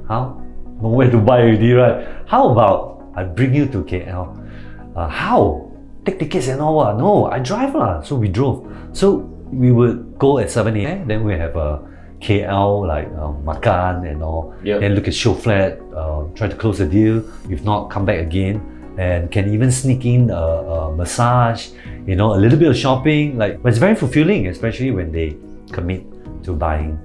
How? Nowhere to buy already, right? How about I bring you to KL? How? Take tickets and all what? No, I drive lah. So we drove. So we would go at 7 a.m. Then we have a KL like makan and all. Yep. Then look at show flat, try to close the deal. If not, come back again. And can even sneak in a massage, a little bit of shopping. But it's very fulfilling, especially when they commit to buying.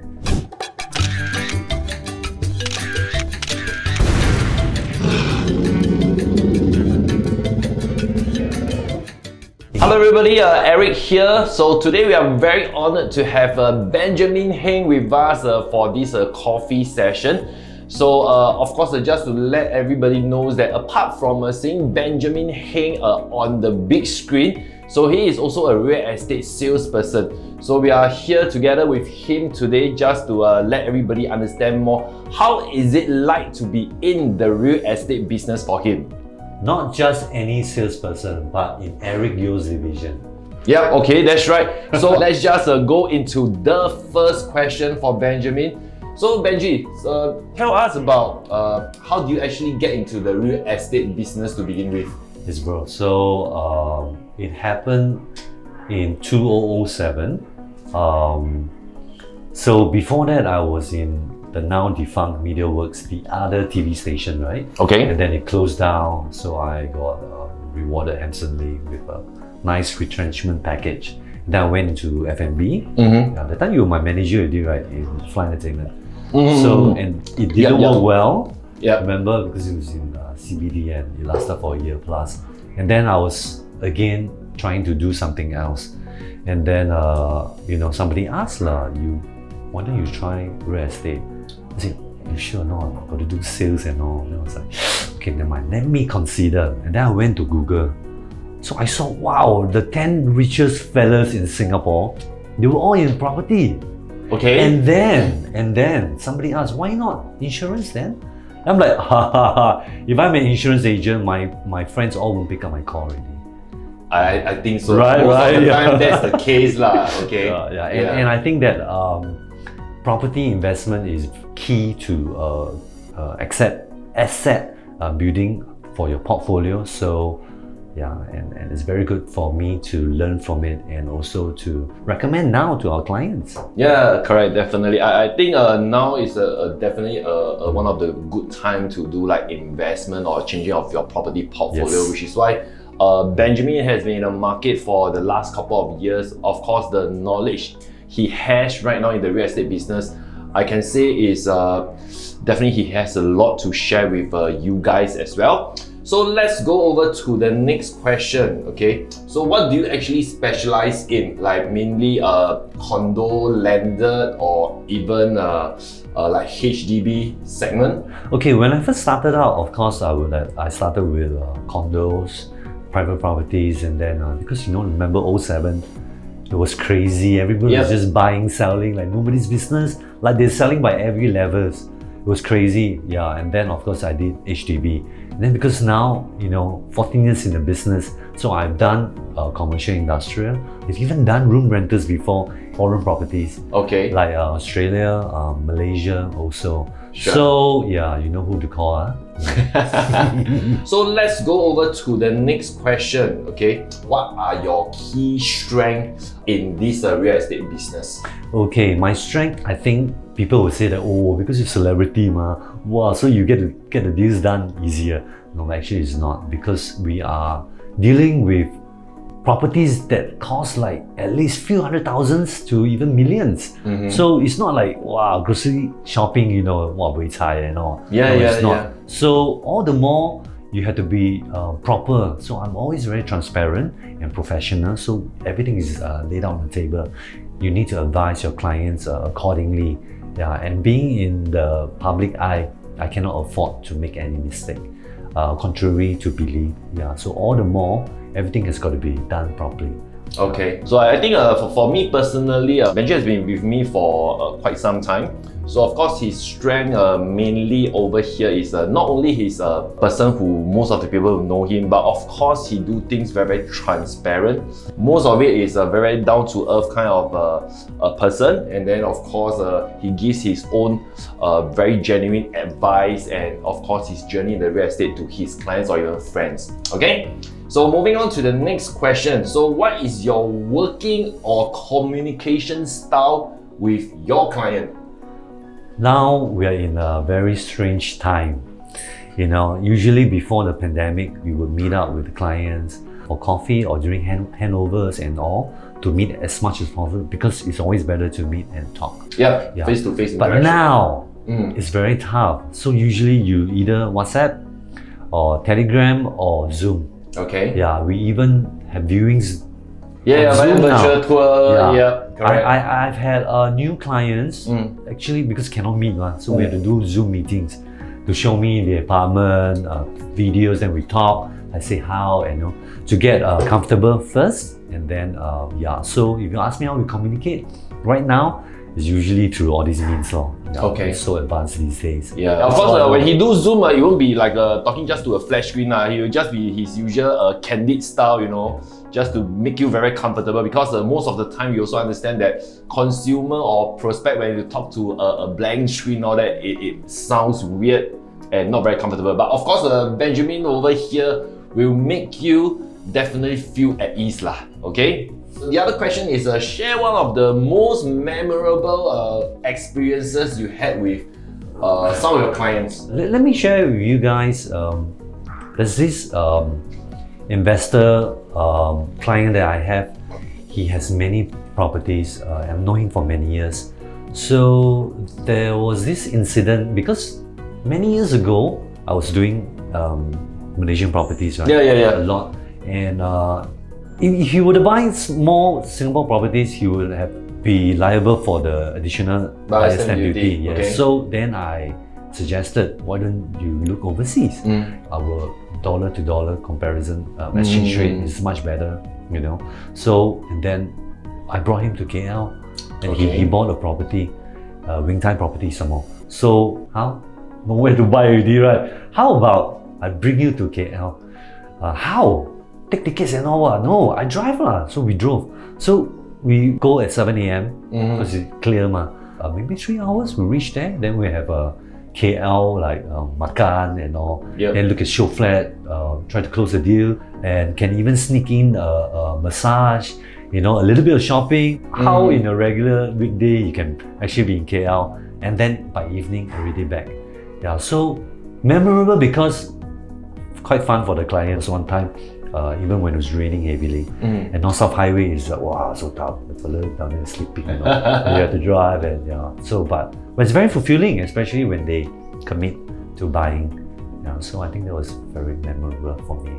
Hello everybody, Eric here. So today we are very honored to have Benjamin Heng with us for this coffee session. So of course, just to let everybody know that apart from seeing Benjamin Heng on the big screen, so he is also a real estate salesperson. So we are here together with him today just to let everybody understand more how is it like to be in the real estate business for him. Not just any salesperson, but in Eric Yeo's division. Yeah, okay, that's right. So let's just go into the first question for Benjamin. So Benji, tell us about how do you actually get into the real estate business to begin with? Yes, bro. So it happened in 2007. So before that, I was in the now defunct MediaWorks, the other TV station, right? Okay. And then it closed down, so I got rewarded handsomely with a nice retrenchment package. Then I went into F&B. At the time, you were my manager already, right, in Fly Entertainment. So, and it didn't work well. Yeah. Remember, because it was in CBD and it lasted for a year plus. And then I was again trying to do something else. And then, somebody asked, why don't you try real estate? I said, you sure not? I've got to do sales and all. And I was like, okay, never mind, let me consider. And then I went to Google. So I saw, wow, the 10 richest fellas in Singapore, they were all in property. Okay. And then somebody asked, why not insurance then? And I'm like, if I'm an insurance agent, my friends all won't pick up my call already. I think so. Right, Most of the time, that's the case lah. Okay. And I think that property investment is key to asset building for your portfolio. So and it's very good for me to learn from it and also to recommend now to our clients. Yeah, correct, definitely. I think now is definitely one of the good time to do like investment or changing of your property portfolio, Yes. which is why Benjamin has been in the market for the last couple of years. Of course, the knowledge he has right now in the real estate business, I can say is definitely he has a lot to share with you guys as well. So let's go over to the next question, okay? So what do you actually specialize in? Like mainly condo, landed, or even like HDB segment? Okay, when I first started out, of course, I started with condos, private properties, and then because remember 07, it was crazy. Everybody was just buying, selling, like nobody's business. Like they're selling by every levels. It was crazy, yeah. And then of course I did HDB. And then because now, 14 years in the business, so I've done commercial industrial. I've even done room rentals before, foreign properties. Okay. Like Australia, Malaysia also. Sure. So yeah, you know who to call, So let's go over to the next question, okay? What are your key strengths in this real estate business? Okay, my strength, I think people would say that, because you're celebrity, wow, so you get to get the deals done easier. No, actually it's not, because we are dealing with properties that cost like at least few hundred thousands to even millions. So it's not like, wow, grocery shopping, wei cai and all. It's not. So all the more you have to be proper. So I'm always very transparent and professional. So everything is laid out on the table. You need to advise your clients accordingly. Yeah, and being in the public eye, I cannot afford to make any mistake. Contrary to belief. Yeah, so all the more, everything has got to be done properly. Okay, so I think for me personally, Benji has been with me for quite some time. So of course his strength mainly over here is not only he's a person who most of the people know him, but of course he do things very transparent. Most of it is a very down to earth kind of a person, and then of course he gives his own very genuine advice, and of course his journey in the real estate to his clients or even friends. Okay, so moving on to the next question. So what is your working or communication style with your client? Now we are in a very strange time. You know, usually before the pandemic, we would meet up with the clients for coffee or during handovers and all, to meet as much as possible, because it's always better to meet and talk. Yeah, face-to-face But interaction. now, it's very tough. So usually you either WhatsApp or Telegram or Zoom. Okay. Yeah, we even have viewings. Yeah, Zoom virtual now. tour. Yeah, correct. I've had new clients, actually, because cannot meet, so we have to do Zoom meetings to show me the apartment, videos, and we talk. I say how, and to get comfortable first, and then so if you ask me how we communicate right now, it's usually through all these means. Okay. It's so advanced these days. Yeah, of course, when he do Zoom, it won't be like talking just to a flash screen. He will just be his usual candid style, just to make you very comfortable, because most of the time we also understand that consumer or prospect, when you talk to a blank screen, all that, it sounds weird and not very comfortable. But of course, Benjamin over here will make you definitely feel at ease lah. Okay. So the other question is share one of the most memorable experiences you had with some of your clients. Let me share with you guys. There's this investor client that I have. He has many properties. I've known him for many years. So there was this incident, because many years ago I was doing Malaysian properties, right? Yeah. A lot. And if he were to buy small Singapore properties, he would be liable for the additional buyer stamp duty. Yes. Okay. So then I suggested, why don't you look overseas? Our dollar to dollar comparison exchange rate is much better, So, and then I brought him to KL, and he bought a property, Wing Tai property some more. So how? Nowhere to buy already, right? How about I bring you to KL? How? Take tickets and all. No, I drive lah. So we drove. So we go at 7 a.m. because it's clear ma. Maybe 3 hours we reach there. Then we have a KL like makan and all. Then look at show flat, try to close the deal, and can even sneak in a massage, a little bit of shopping. How in a regular weekday you can actually be in KL, and then by evening already back. Yeah, so memorable because quite fun for the clients one time. Even when it was raining heavily, and North-South Highway is so tough. The fellow down there sleeping, you have to drive, and but it's very fulfilling, especially when they commit to buying. So I think that was very memorable for me.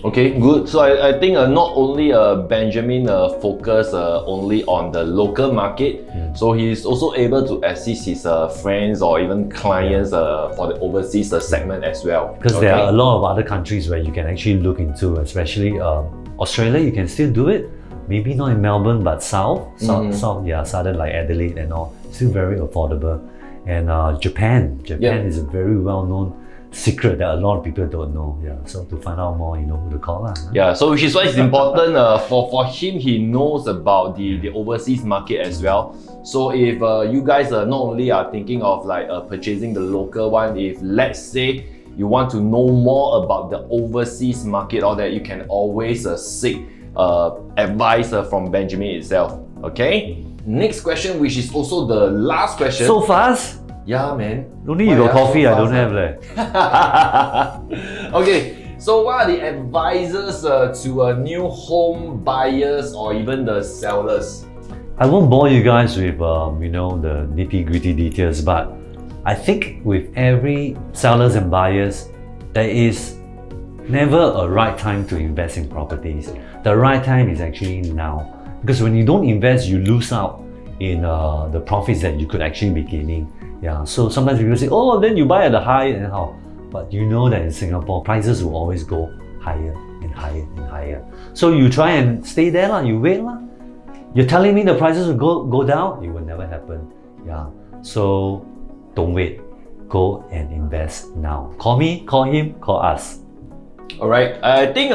Okay, good. So I think not only Benjamin focus only on the local market, so he's also able to assist his friends or even clients for the overseas segment as well. Because there are a lot of other countries where you can actually look into, especially Australia. You can still do it. Maybe not in Melbourne, but south, southern like Adelaide and all. Still very affordable. And Japan is a very well-known secret that a lot of people don't know. So to find out more, you know who to call. So which is why it's important for him. He knows about the overseas market as well. So if you guys not only are thinking of like purchasing the local one, if let's say you want to know more about the overseas market, or that, you can always seek advice from Benjamin itself. Okay. Next question, which is also the last question. So fast? Yeah, man. Only you got coffee, I don't have leh. Okay, so what are the advisors to new home buyers or even the sellers? I won't bore you guys with the nitty-gritty details, but I think with every sellers and buyers, there is never a right time to invest in properties. The right time is actually now, because when you don't invest, you lose out in the profits that you could actually be gaining. So sometimes people say, oh, then you buy at the high and how? But you know that in Singapore, prices will always go higher and higher and higher. So you try and stay there lah, you wait lah. You're telling me the prices will go down? It will never happen. So don't wait. Go and invest now. Call me, call him, call us. Alright, I think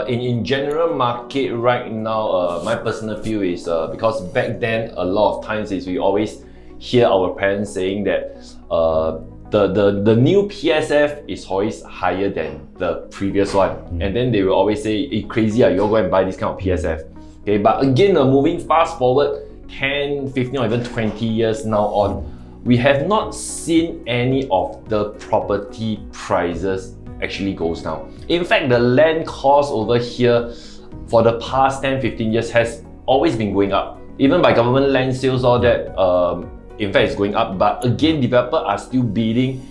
in general market right now, my personal view is because back then a lot of times is we always hear our parents saying that the new PSF is always higher than the previous one, and then they will always say, "It's crazy, you'll go and buy this kind of PSF." Okay, but again, moving fast forward 10, 15 or even 20 years now on, we have not seen any of the property prices actually goes down. In fact, the land cost over here for the past 10, 15 years has always been going up. Even by government land sales, all that, in fact, it's going up. But again, developers are still bidding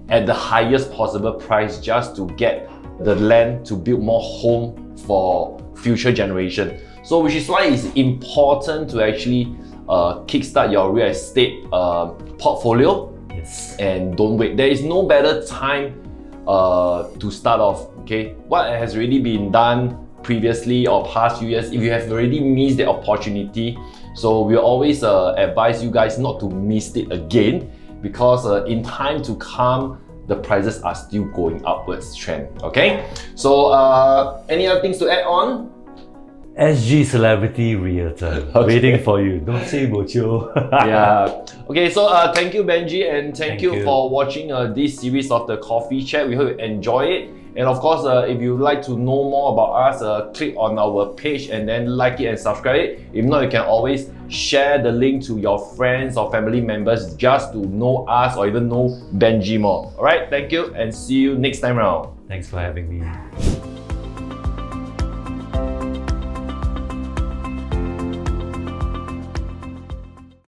at the highest possible price just to get the land to build more home for future generation. So which is why it's important to actually kickstart your real estate portfolio. Yes. And don't wait. There is no better time to start off. Okay, what has already been done previously or past few years, if you have already missed the opportunity, so we'll always advise you guys not to miss it again, because in time to come, the prices are still going upwards trend. Okay, so any other things to add on? SG Celebrity Realtor, Okay. waiting for you. Don't say bocho. Yeah. Okay, so thank you, Benji, and thank you you. for watching this series of the coffee chat. We hope you enjoy it. And of course, if you'd like to know more about us, click on our page and then like it and subscribe it. If not, you can always share the link to your friends or family members just to know us or even know Benji more. Alright, thank you and see you next time around. Thanks for having me.